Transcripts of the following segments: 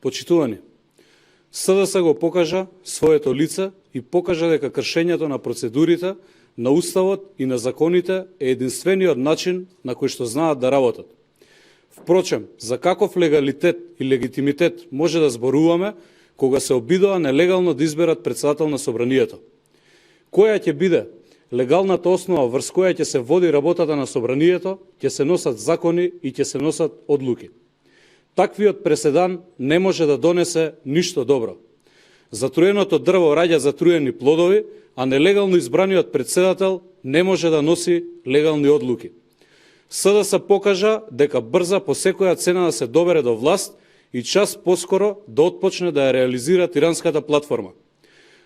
Почитувани, СДС го покажа своето лице и покажа дека кршењето на процедурите, на Уставот и на законите е единствениот начин на кој што знаат да работат. Впрочем, за каков легалитет и легитимитет може да зборуваме кога се обидува нелегално да изберат председател на Собранието? Која ќе биде легалната основа врз која ќе се води работата на Собранието, ќе се носат закони и ќе се носат одлуки. Таквиот преседан не може да донесе ништо добро. Затруеното дрво раѓа затруени плодови, а нелегално избраниот председател не може да носи легални одлуки. СДС покажа дека брза по секоја цена да се добере до власт и час поскоро да отпочне да ја реализира тиранската платформа.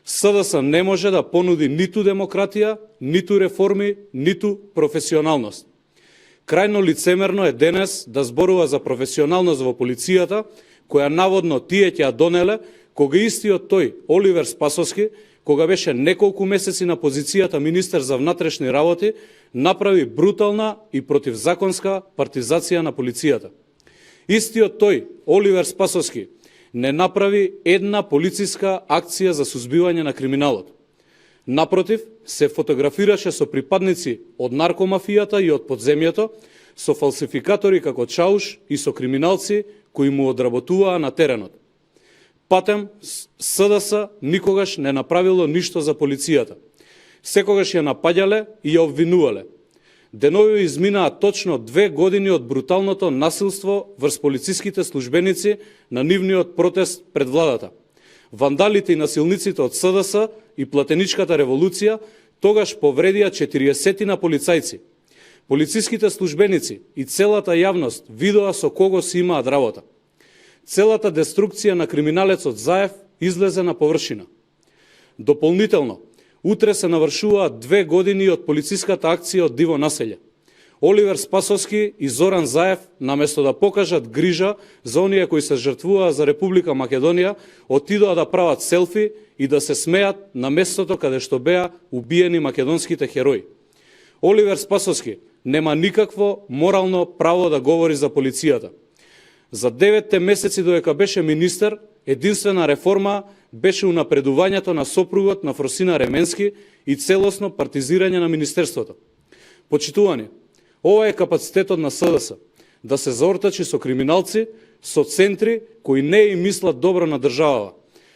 СДС не може да понуди ниту демократија, ниту реформи, ниту професионалност. Крајно лицемерно е денес да зборува за професионалност во полицијата, која наводно тие ќе ја донеле, кога истиот тој, Оливер Спасовски, кога беше неколку месеци на позицијата министер за внатрешни работи, направи брутална и противзаконска партизација на полицијата. Истиот тој, Оливер Спасовски, не направи една полициска акција за сузбивање на криминалот. Напротив, се фотографираше со припадници од наркомафијата и од подземјето, со фалсификатори како Чауш и со криминалци кои му одработуваа на теренот. Патем, СДС никогаш не направило ништо за полицијата. Секогаш ја напаѓале и ја обвинувале. Денови изминаа точно 2 години од бруталното насилство врз полициските службеници на нивниот протест пред владата. Вандалите и насилниците од СДС и платеничката револуција тогаш повредија 40 полицајци. Полициските службеници и целата јавност видоа со кого си имаат работа. Целата деструкција на криминалецот Заев излезе на површина. Дополнително, утре се навршуваат 2 години од полициската акција од Диво населје. Оливер Спасовски и Зоран Заев, наместо да покажат грижа за оние кои се жртвуваа за Република Македонија, отидоа да прават селфи и да се смеат на местото каде што беа убиени македонските херои. Оливер Спасовски нема никакво морално право да говори за полицијата. За 9 месеци додека беше министер, единствена реформа беше унапредувањето на сопругот на Фросина Ременски и целосно партизирање на министерството. Почитувани, ова е капацитетот на СДС, да се заортачи со криминалци, со центри кои не им мислат добро на државава,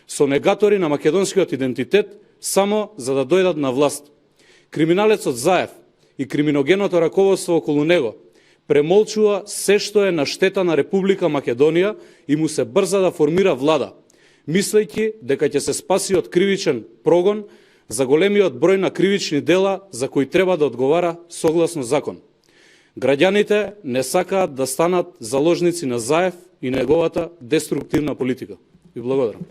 со негатори на македонскиот идентитет, само за да дојдат на власт. Криминалецот Заев и криминогеното раководство околу него премолчува се што е на штета на Република Македонија и му се брза да формира влада, мислејќи дека ќе се спаси од кривичен прогон за големиот број на кривични дела за кои треба да одговара согласно закон. Граѓаните не сакаат да станат заложници на Заев и неговата деструктивна политика. Ви благодарам.